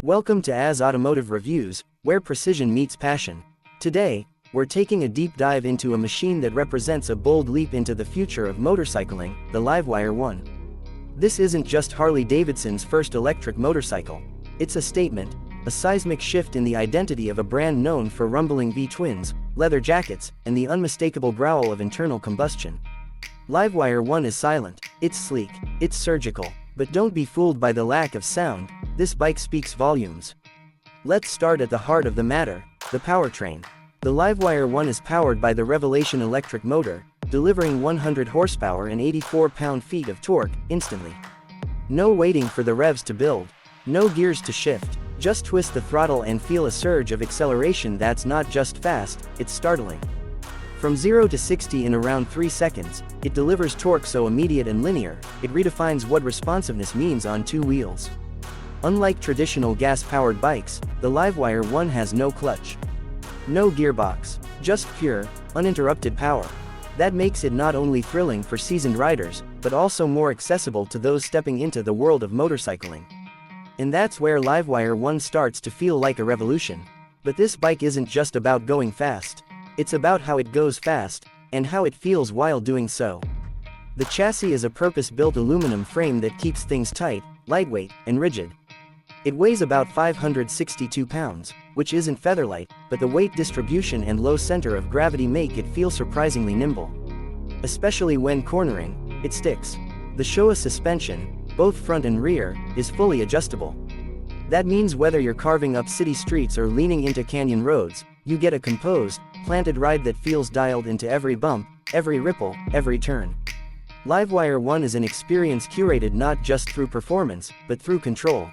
Welcome to AS Automotive Reviews, where precision meets passion. Today, we're taking a deep dive into a machine that represents a bold leap into the future of motorcycling, the LiveWire ONE. This isn't just Harley-Davidson's first electric motorcycle. It's a statement, a seismic shift in the identity of a brand known for rumbling V-twins, leather jackets, and the unmistakable growl of internal combustion. LiveWire ONE is silent, it's sleek, it's surgical, but don't be fooled by the lack of sound. This bike speaks volumes. Let's start at the heart of the matter, the powertrain. The LiveWire ONE is powered by the Revelation electric motor, delivering 100 horsepower and 84 pound-feet of torque, instantly. No waiting for the revs to build. No gears to shift. Just twist the throttle and feel a surge of acceleration that's not just fast, it's startling. From 0 to 60 in around 3 seconds, it delivers torque so immediate and linear, it redefines what responsiveness means on two wheels. Unlike traditional gas-powered bikes, the LiveWire ONE has no clutch. No gearbox. Just pure, uninterrupted power. That makes it not only thrilling for seasoned riders, but also more accessible to those stepping into the world of motorcycling. And that's where LiveWire ONE starts to feel like a revolution. But this bike isn't just about going fast. It's about how it goes fast, and how it feels while doing so. The chassis is a purpose-built aluminum frame that keeps things tight, lightweight, and rigid. It weighs about 562 pounds, which isn't featherlight, but the weight distribution and low center of gravity make it feel surprisingly nimble. Especially when cornering, it sticks. The Showa suspension, both front and rear, is fully adjustable. That means whether you're carving up city streets or leaning into canyon roads, you get a composed, planted ride that feels dialed into every bump, every ripple, every turn. LiveWire ONE is an experience curated not just through performance, but through control.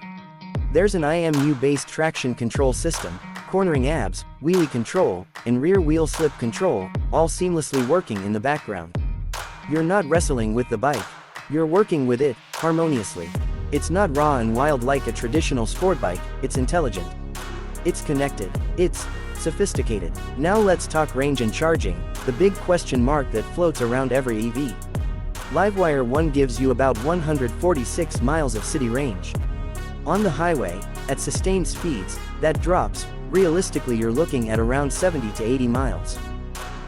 There's an IMU-based traction control system, cornering abs, wheelie control, and rear wheel slip control, all seamlessly working in the background. You're not wrestling with the bike. You're working with it, harmoniously. It's not raw and wild like a traditional sport bike, it's intelligent. It's connected. It's sophisticated. Now let's talk range and charging, the big question mark that floats around every EV. LiveWire ONE gives you about 146 miles of city range. On the highway, at sustained speeds, that drops. Realistically you're looking at around 70 to 80 miles.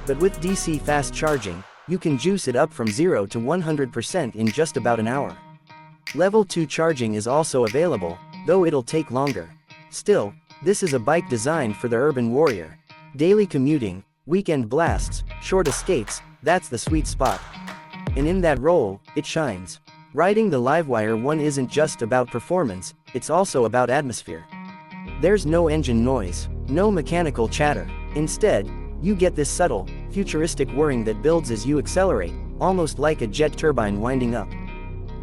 But with DC fast charging, you can juice it up from 0 to 100% in just about an hour. Level 2 charging is also available, though it'll take longer. Still, this is a bike designed for the urban warrior. Daily commuting, weekend blasts, short escapes, that's the sweet spot. And in that role, it shines. Riding the LiveWire ONE isn't just about performance, it's also about atmosphere. There's no engine noise, no mechanical chatter. Instead, you get this subtle, futuristic whirring that builds as you accelerate, almost like a jet turbine winding up.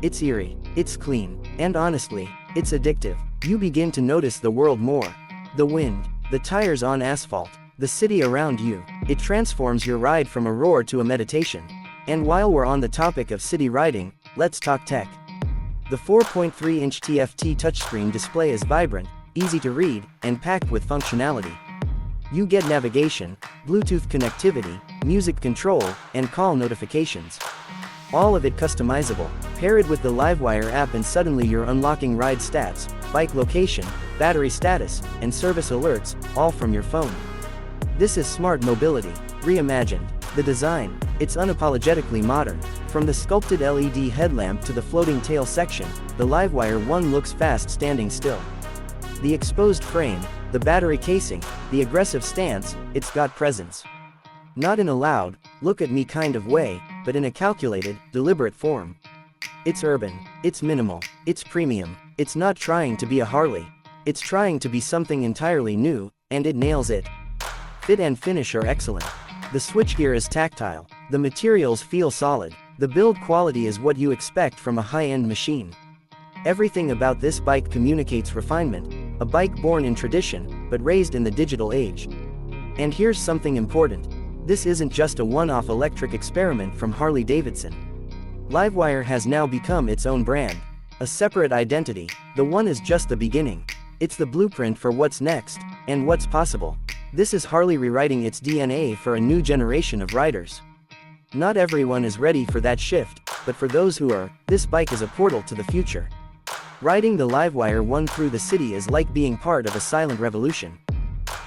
It's eerie, it's clean, and honestly, it's addictive. You begin to notice the world more. The wind, the tires on asphalt, the city around you. It transforms your ride from a roar to a meditation. And while we're on the topic of city riding, let's talk tech. The 4.3-inch TFT touchscreen display is vibrant, easy to read, and packed with functionality. You get navigation, Bluetooth connectivity, music control, and call notifications. All of it customizable. Pair it with the LiveWire app and suddenly you're unlocking ride stats, bike location, battery status, and service alerts, all from your phone. This is smart mobility, reimagined. The design, it's unapologetically modern. From the sculpted LED headlamp to the floating tail section, the LiveWire ONE looks fast standing still. The exposed frame, the battery casing, the aggressive stance, it's got presence. Not in a loud, look at me kind of way, but in a calculated, deliberate form. It's urban, it's minimal, it's premium, it's not trying to be a Harley. It's trying to be something entirely new, and it nails it. Fit and finish are excellent. The switchgear is tactile, the materials feel solid, the build quality is what you expect from a high-end machine. Everything about this bike communicates refinement, a bike born in tradition, but raised in the digital age. And here's something important. This isn't just a one-off electric experiment from Harley-Davidson. LiveWire has now become its own brand. A separate identity. The ONE is just the beginning. It's the blueprint for what's next, and what's possible. This is Harley rewriting its DNA for a new generation of riders. Not everyone is ready for that shift, but for those who are, this bike is a portal to the future. Riding the LiveWire ONE through the city is like being part of a silent revolution.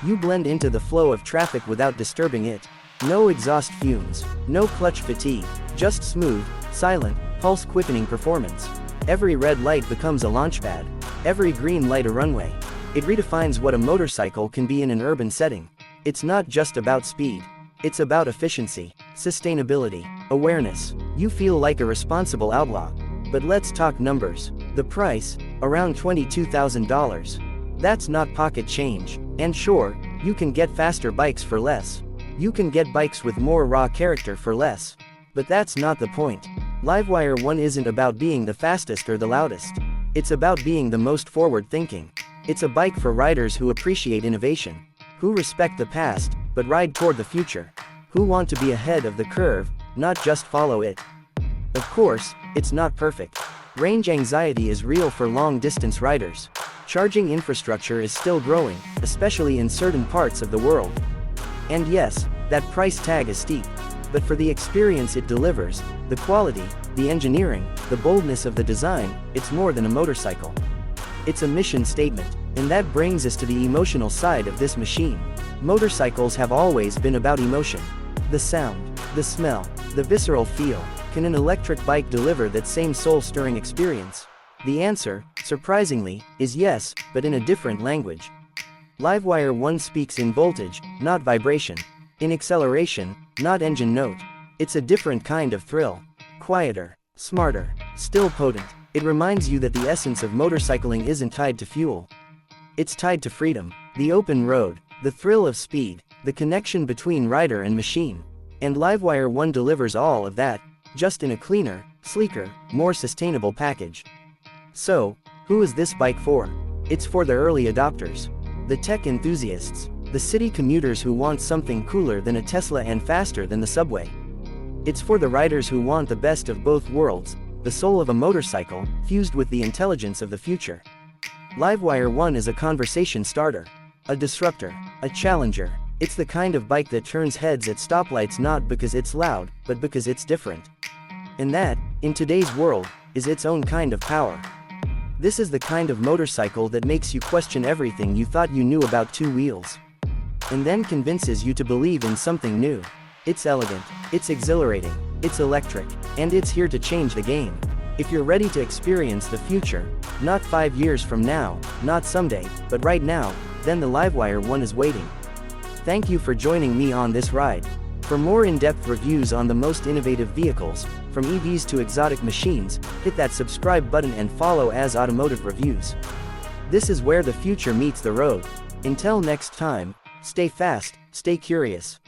You blend into the flow of traffic without disturbing it. No exhaust fumes, no clutch fatigue, just smooth, silent, pulse-quickening performance. Every red light becomes a launchpad, every green light a runway. It redefines what a motorcycle can be in an urban setting. It's not just about speed. It's about efficiency, sustainability, awareness. You feel like a responsible outlaw. But let's talk numbers. The price, around $22,000. That's not pocket change. And sure, you can get faster bikes for less. You can get bikes with more raw character for less. But that's not the point. LiveWire ONE isn't about being the fastest or the loudest. It's about being the most forward-thinking. It's a bike for riders who appreciate innovation, who respect the past, but ride toward the future, who want to be ahead of the curve, not just follow it. Of course, it's not perfect. Range anxiety is real for long-distance riders. Charging infrastructure is still growing, especially in certain parts of the world. And yes, that price tag is steep. But for the experience it delivers, the quality, the engineering, the boldness of the design, it's more than a motorcycle. It's a mission statement. And that brings us to the emotional side of this machine. Motorcycles have always been about emotion. The sound, the smell, the visceral feel. Can an electric bike deliver that same soul-stirring experience? The answer, surprisingly, is yes, but in a different language. LiveWire ONE speaks in voltage, not vibration. In acceleration, not engine note. It's a different kind of thrill. Quieter, smarter, still potent. It reminds you that the essence of motorcycling isn't tied to fuel. It's tied to freedom, the open road, the thrill of speed, the connection between rider and machine. And LiveWire ONE delivers all of that, just in a cleaner, sleeker, more sustainable package. So, who is this bike for? It's for the early adopters, the tech enthusiasts, the city commuters who want something cooler than a Tesla and faster than the subway. It's for the riders who want the best of both worlds, the soul of a motorcycle, fused with the intelligence of the future. LiveWire ONE is a conversation starter, a disruptor, a challenger. It's the kind of bike that turns heads at stoplights not because it's loud, but because it's different. And that, in today's world, is its own kind of power. This is the kind of motorcycle that makes you question everything you thought you knew about two wheels. And then convinces you to believe in something new. It's elegant, it's exhilarating, it's electric, and it's here to change the game. If you're ready to experience the future, not 5 years from now, not someday, but right now, then the LiveWire ONE is waiting. Thank you for joining me on this ride. For more in-depth reviews on the most innovative vehicles, from EVs to exotic machines, hit that subscribe button and follow as Automotive Reviews. This is where the future meets the road. Until next time, stay fast, stay curious.